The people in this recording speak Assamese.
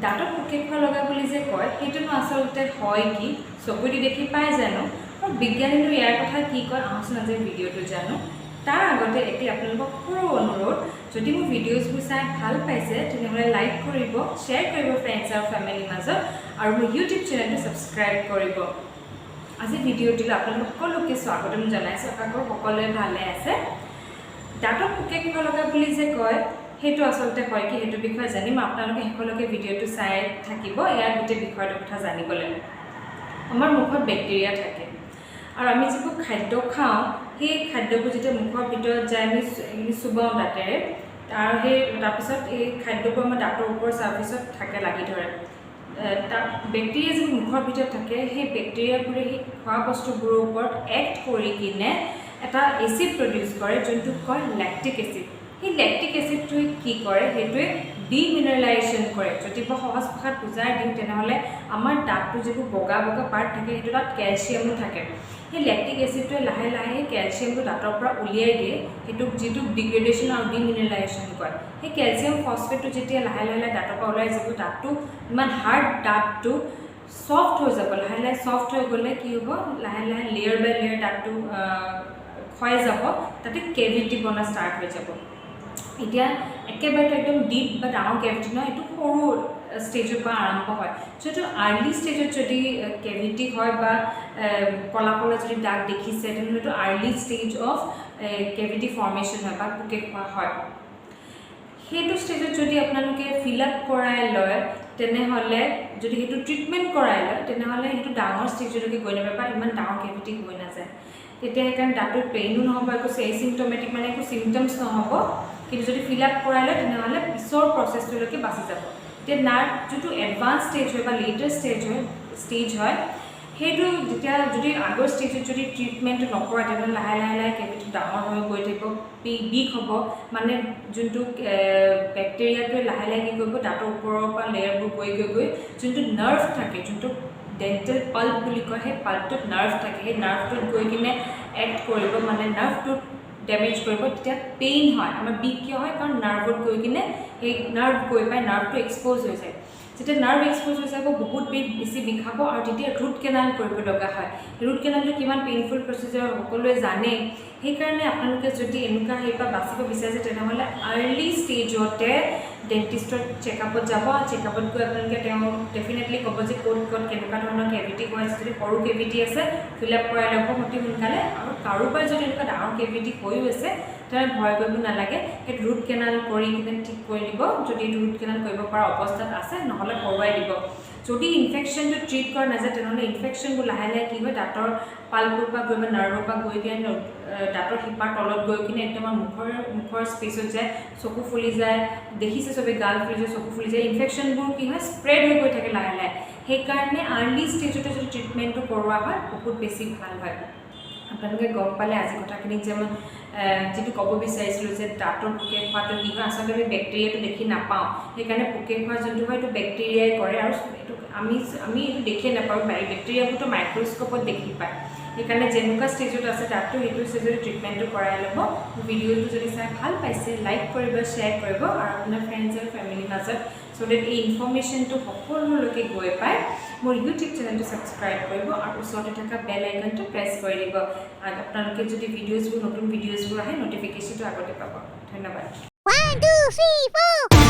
দাঁতত পোকে খোৱা লগা বুলি যে কয় সেইটোনো আচলতে হয় কি চকুদি দেখি পাই জানো আৰু বিজ্ঞানীটো ইয়াৰ কথা কি কয় আহকচোন আজি ভিডিঅ'টো জানো তাৰ আগতে এটি আপোনালোকক সৰু অনুৰোধ যদি মোৰ ভিডিঅ'ছবোৰ চাই ভাল পাইছে তেনেহ'লে লাইক কৰিব শ্বেয়াৰ কৰিব ফ্ৰেণ্ডছ আৰু ফেমিলিৰ মাজত আৰু মোৰ ইউটিউব চেনেলটো ছাবস্ক্ৰাইব কৰিব আজি ভিডিঅ'টোলৈ আপোনালোক সকলোকে স্বাগতম জনাইছোঁ আশা কৰোঁ সকলোৱে ভালে আছে দাঁতত পোকে খোৱা লগা বুলি যে কয় সেইটো আসলতে হয় কি সেইটো বিষয়ে জানিম আপোনালোকে সকলোকে ভিডিঅ'টো চাই থাকিব ইয়াৰ গোটেই বিষয়টোৰ কথা জানিবলৈ আমাৰ মুখত বেক্টেৰিয়া থাকে আৰু আমি যিবোৰ খাদ্য খাওঁ সেই খাদ্যবোৰ যেতিয়া মুখৰ ভিতৰত যায় আমি চুবাওঁ দাঁতেৰে আৰু সেই তাৰপিছত এই খাদ্যবোৰ আমাৰ দাঁতৰ ওপৰৰ ছাৰ্ফেচত থাকে লাগি ধৰে তাৰ বেক্টেৰিয়া যিবোৰ মুখৰ ভিতৰত থাকে সেই বেক্টেৰিয়াবোৰে সেই খোৱা বস্তুবোৰৰ ওপৰত এক্ট কৰি কিনে এটা এচিড প্ৰডিউচ কৰে যোনটোক কয় লেক্টিক এচিড সেই লেক্টিক এচিডটোৱে কি কৰে সেইটোৱে ডিমিনাৰেলাইজেশ্যন কৰে যদি মই সহজ ভাষাত বুজাই দিম তেনেহ'লে আমাৰ দাঁতটো যিবোৰ বগা বগা পাৰ্ট থাকে সেইটো তাত কেলছিয়ামো থাকে সেই লেক্টিক এচিডটোৱে লাহে লাহে সেই কেলছিয়ামটো দাঁতৰ পৰা উলিয়াই দিয়ে সেইটোক যিটোক ডিগ্ৰেডেশ্যন আৰু ডিমিনাৰেলাইজেশ্যন কয় সেই কেলছিয়াম ফছফেটটো যেতিয়া লাহে লাহে দাঁতৰ পৰা ওলাই যাব দাঁতটো ইমান হাৰ্ড দাঁতটো ছফ্ট হৈ যাব লাহে লাহে ছফ্ট হৈ গ'লে কি হ'ব লাহে লাহে লেয়াৰ বাই লেয়াৰ দাঁতটো ক্ষয় যাব তাতে কেভিটি বনা ষ্টাৰ্ট হৈ যাব এতিয়া একেবাৰে একদম ডিপ বা ডাঙৰ কেভিটি নহয় এইটো সৰু ষ্টেজৰ পৰা আৰম্ভ হয় যিহেতু আৰ্লি ষ্টেজত যদি কেভিটি হয় বা কলা কলা যদি দাগ দেখিছে তেনেহ'লে এইটো আৰ্লি ষ্টেজ অফ কেভিটি ফৰ্মেশ্যন হয় বা পোকে খোৱা হয় সেইটো ষ্টেজত যদি আপোনালোকে ফিল আপ কৰাই লয় তেনেহ'লে যদি সেইটো ট্ৰিটমেণ্ট কৰাই লয় তেনেহ'লে সেইটো ডাঙৰ ষ্টেজলৈকে গৈ নাপায় বা ইমান ডাঙৰ কেভিটি হৈ নাযায় তেতিয়া সেইকাৰণে দাঁতৰ পেইনো নহ'ব একো এচিম্পটমেটিক মানে একো চিমটমছ নহ'ব কিন্তু যদি ফিল আপ কৰাই লয় তেনেহ'লে পিছৰ প্ৰচেছটোলৈকে বাচি যাব এতিয়া নাৰ্ভ যোনটো এডভান্স ষ্টেজ হয় বা লেটাৰ ষ্টেজ হয় সেইটো যেতিয়া যদি আগৰ ষ্টেজত যদি ট্ৰিটমেণ্ট নকৰে তেনেহ'লে লাহে লাহে লাহে কেভিটি ডাঙৰ হৈ গৈ থাকিব বিষ হ'ব মানে যোনটো বেক্টেৰিয়াটোৱে লাহে লাহে কি কৰিব দাঁতৰ ওপৰৰ পৰা লেয়াৰবোৰ গৈ গৈ গৈ যোনটো নাৰ্ভ থাকে যোনটো ডেণ্টেল পাল্প বুলি কয় সেই পাল্পটোত নাৰ্ভ থাকে সেই নাৰ্ভটোত গৈ কিনে এক্ট কৰিব মানে নাৰ্ভটোত ডেমেজ কৰিব তেতিয়া পেইন হয় আমাৰ বিষ কিয় হয় কাৰণ নাৰ্ভত গৈ কিনে সেই নাৰ্ভ গৈ পাই নাৰ্ভটো এক্সপ'জ হৈ যায় যেতিয়া নাৰ্ভ এক্সপ'জ হৈ যাব বহুত বেছি বিষাব আৰু তেতিয়া ৰুট কেনাল কৰিব লগা হয় ৰুট কেনালটো কিমান পেইনফুল প্ৰচিজাৰ সকলোৱে জানে সেইকাৰণে আপোনালোকে যদি এনেকুৱা সেইপৰা বাচিব বিচাৰিছে তেনেহ'লে আৰ্লি ষ্টেজতে ডেণ্টিষ্টৰ চেকআপত যাব চেকআপত গৈ আপোনালোকে তেওঁ ডেফিনেটলি ক'ব যে ক'ত ক'ত কেনেকুৱা ধৰণৰ কেভিটি হৈ আছে যদি সৰু কেভিটি আছে ফিল আপ কৰাই ল'ব অতি সোনকালে আৰু কাৰোবাৰ যদি এনেকুৱা ডাঙৰ কেভিটি হৈও আছে তেনেহ'লে ভয় কৰিব নালাগে সেইটো ৰুট কেনাল কৰি কিনে ঠিক কৰি দিব যদি এইটো ৰুট কেনাল কৰিব পৰা অৱস্থাত আছে নহ'লে কৰোৱাই দিব যদি ইনফেকশ্যনটো ট্ৰিট কৰা নাযায় তেনেহ'লে ইনফেকশ্যনবোৰ লাহে লাহে কি হয় দাঁতৰ পাল্পৰ পৰা গৈ নাৰ্ভৰ পৰা গৈ কিনে দাঁতৰ শিপাৰ তলত গৈ কিনে একদম মুখৰ স্পেচত যায় চকু ফুলি যায় দেখিছে চবেই গাল ফুলি যায় চকু ফুলি যায় ইনফেকশ্যনবোৰ কি হয় স্প্ৰেড হৈ গৈ থাকে লাহে লাহে সেইকাৰণে আৰ্লি ষ্টেজতে যদি ট্ৰিটমেণ্টটো কৰোৱা হয় বহুত বেছি ভাল হয় আপোনালোকে গম পালে আজি কথাখিনিক যে মই যিটো ক'ব বিচাৰিছিলোঁ যে দাঁতৰ পোকে খোৱাটো কি হয় আচলতে আমি বেক্টেৰিয়াটো দেখি নাপাওঁ সেইকাৰণে পোকে খোৱা যোনটো হয় এইটো বেক্টেৰিয়াই কৰে আৰু এইটো আমি এইটো দেখিয়ে নাপাওঁ বেক্টেৰিয়াবোৰতো মাইক্ৰস্ক'পত দেখি পায় সেইকাৰণে যেনেকুৱা ষ্টেজত আছে দাঁতটো সেইটো ষ্টেজত ট্ৰিটমেণ্টটো কৰাই ল'ব ভিডিঅ'টো যদি চাই ভাল পাইছে লাইক কৰিব শ্বেয়াৰ কৰিব আৰু আপোনাৰ ফ্ৰেণ্ডছ আৰু ফেমিলিৰ মাজত চ' ডেট এই ইনফৰ্মেশ্যনটো সকলোলৈকে গৈ পায় মোৰ ইউটিউব চেনেলটো ছাবস্ক্ৰাইব কৰিব আৰু ওচৰতে থকা বেল আইকনটো প্ৰেছ কৰি দিব আৰু আপোনালোকে যদি ভিডিঅ'ছবোৰ নতুন ভিডিঅ'ছবোৰ আহে ন'টিফিকেশ্যনটো আগতে পাব ধন্যবাদ 1 2 3 4